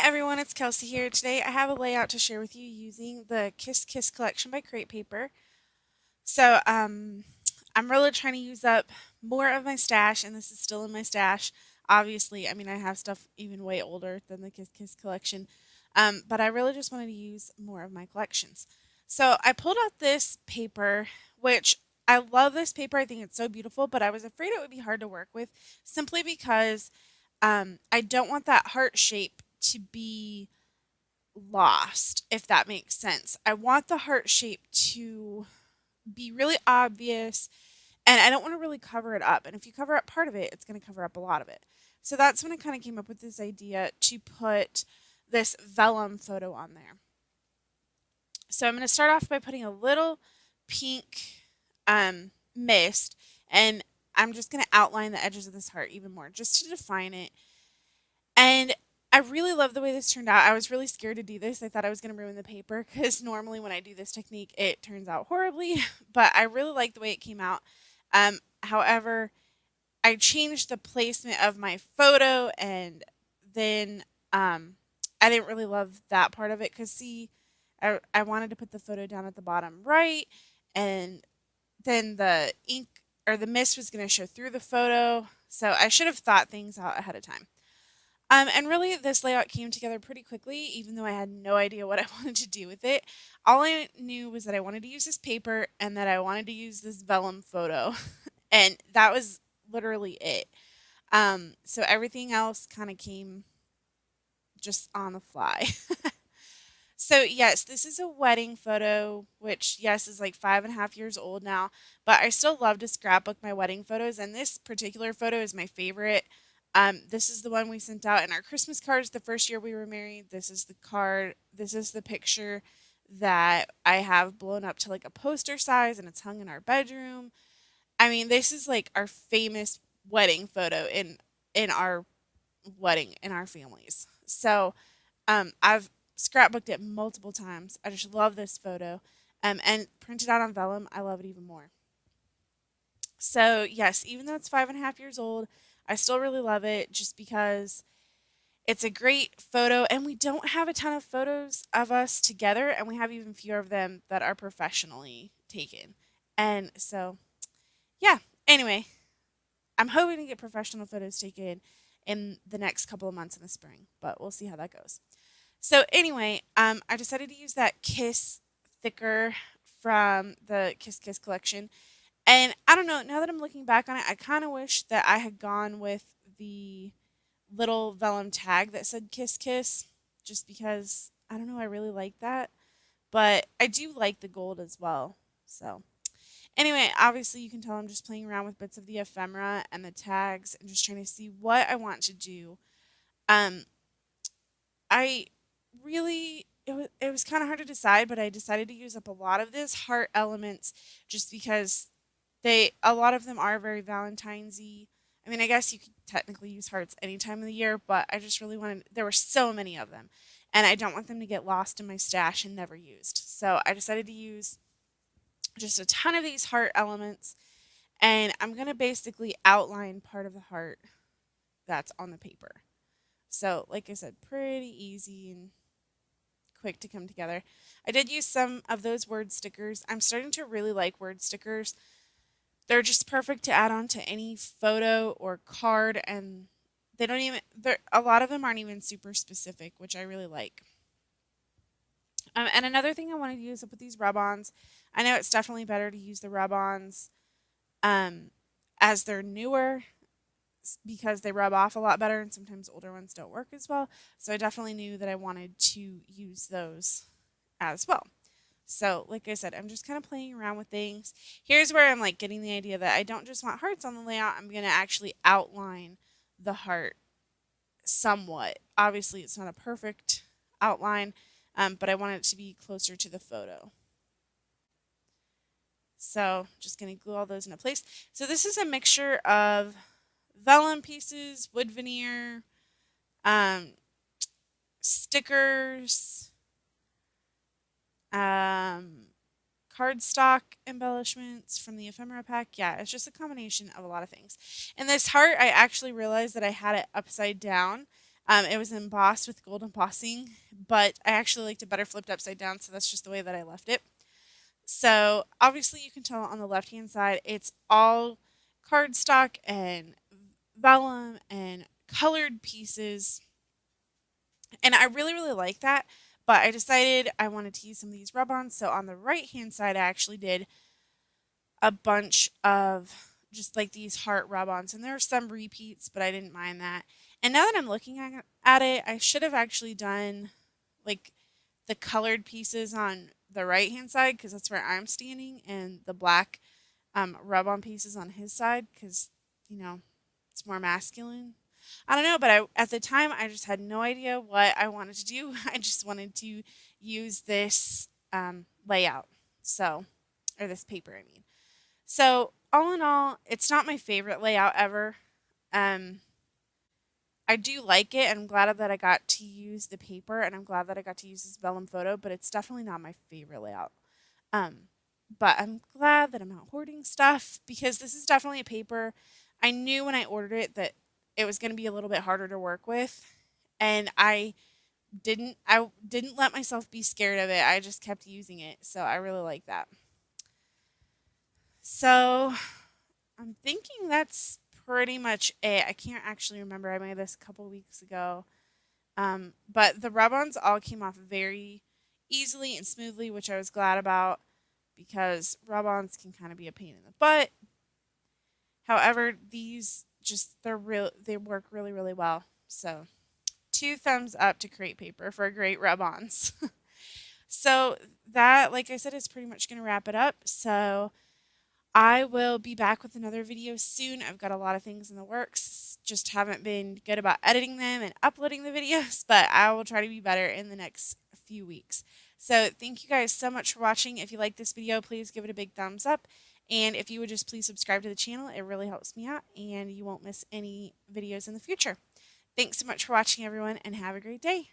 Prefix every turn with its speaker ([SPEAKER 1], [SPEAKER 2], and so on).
[SPEAKER 1] Everyone, it's Kelsey here. Today I have a layout to share with you using the Kiss Kiss collection by Crate Paper. So I'm really trying to use up more of my stash, and this is still in my stash. Obviously, I mean, I have stuff even way older than the Kiss Kiss collection, but I really just wanted to use more of my collections. So I pulled out this paper, which I love this paper. I think it's so beautiful, but I was afraid it would be hard to work with simply because I don't want that heart shape to be lost, if that makes sense. I want the heart shape to be really obvious, and I don't want to really cover it up. And if you cover up part of it, it's going to cover up a lot of it. So that's when I kind of came up with this idea to put this vellum photo on there. So I'm going to start off by putting a little pink mist, and I'm just going to outline the edges of this heart even more just to define it. And I really love the way this turned out. I was really scared to do this. I thought I was going to ruin the paper because normally when I do this technique, it turns out horribly. But I really like the way it came out. However, I changed the placement of my photo, and then I didn't really love that part of it because, see, I wanted to put the photo down at the bottom right, and then the ink or the mist was going to show through the photo. So I should have thought things out ahead of time. And really, this layout came together pretty quickly, even though I had no idea what I wanted to do with it. All I knew was that I wanted to use this paper and that I wanted to use this vellum photo. And that was literally it. So everything else kind of came just on the fly. So, yes, this is a wedding photo, which, yes, is like 5.5 years old now, but I still love to scrapbook my wedding photos, and this particular photo is my favorite. This is the one we sent out in our Christmas cards the first year we were married. This is the card, this is the picture that I have blown up to like a poster size, and it's hung in our bedroom. I mean, this is like our famous wedding photo in our wedding in our families. I've scrapbooked it multiple times. I just love this photo. And printed out on vellum, I love it even more. So, yes, even though it's 5.5 years old, I still really love it just because it's a great photo. And we don't have a ton of photos of us together, and we have even fewer of them that are professionally taken. And so, yeah, anyway, I'm hoping to get professional photos taken in the next couple of months in the spring, but we'll see how that goes. So anyway, I decided to use that Kiss thicker from the Kiss Kiss collection. And I don't know, now that I'm looking back on it, I kind of wish that I had gone with the little vellum tag that said Kiss Kiss, just because I don't know, I really like that. But I do like the gold as well. So anyway, obviously you can tell I'm just playing around with bits of the ephemera and the tags and just trying to see what I want to do. Um, I really it was kind of hard to decide, but I decided to use up a lot of this heart elements just because they a lot of them are very Valentine's-y. I mean, I guess you could technically use hearts any time of the year, but I just really wanted there were so many of them, and I don't want them to get lost in my stash and never used. So I decided to use just a ton of these heart elements, and I'm going to basically outline part of the heart that's on the paper. So, like I said, pretty easy and quick to come together. I did use some of those word stickers. I'm starting to really like word stickers. They're just perfect to add on to any photo or card, and they don't even they're a lot of them aren't even super specific, which I really like. And another thing I wanted to use up with these rub-ons, I know it's definitely better to use the rub-ons um, as they're newer because they rub off a lot better, and sometimes older ones don't work as well. So I definitely knew that I wanted to use those as well. So, like I said, I'm just kind of playing around with things. Here's where I'm like getting the idea that I don't just want hearts on the layout, I'm going to actually outline the heart somewhat. Obviously, it's not a perfect outline, but I want it to be closer to the photo. So, just going to glue all those into place. So, this is a mixture of vellum pieces, wood veneer, um, stickers, um, cardstock embellishments from the ephemera pack. Yeah, it's just a combination of a lot of things. And this heart, I actually realized that I had it upside down. It was embossed with gold embossing, but I actually liked it better flipped upside down, so that's just the way that I left it. So obviously you can tell on the left hand side it's all cardstock and vellum and colored pieces, and I really really like that. But I decided I wanted to use some of these rub-ons, so on the right hand side I actually did a bunch of just like these heart rub-ons, and there are some repeats, but I didn't mind that. And now that I'm looking at it, I should have actually done like the colored pieces on the right hand side because that's where I'm standing, and the black rub-on pieces on his side because you know it's more masculine. I don't know, but at the time I just had no idea what I wanted to do. I just wanted to use this layout, so or this paper, I mean. So, all in all, it's not my favorite layout ever. Um, I do like it, and I'm glad that I got to use the paper, and I'm glad that I got to use this vellum photo, but it's definitely not my favorite layout. Um, but I'm glad that I'm not hoarding stuff because this is definitely a paper. I knew when I ordered it that it was going to be a little bit harder to work with, and I didn't let myself be scared of it. I just kept using it, so I really like that. So, I'm thinking that's pretty much it. I can't actually remember. I made this a couple weeks ago. But the rub-ons all came off very easily and smoothly, which I was glad about because rub-ons can kind of be a pain in the butt. However, these just they work really really well. So, two thumbs up to Crate Paper for great rub-ons. So, that like I said is pretty much going to wrap it up. So, I will be back with another video soon. I've got a lot of things in the works, just haven't been good about editing them and uploading the videos, but I will try to be better in the next few weeks. So thank you guys so much for watching. If you like this video, please give it a big thumbs up. And if you would just please subscribe to the channel, it really helps me out and you won't miss any videos in the future. Thanks so much for watching, everyone, and have a great day.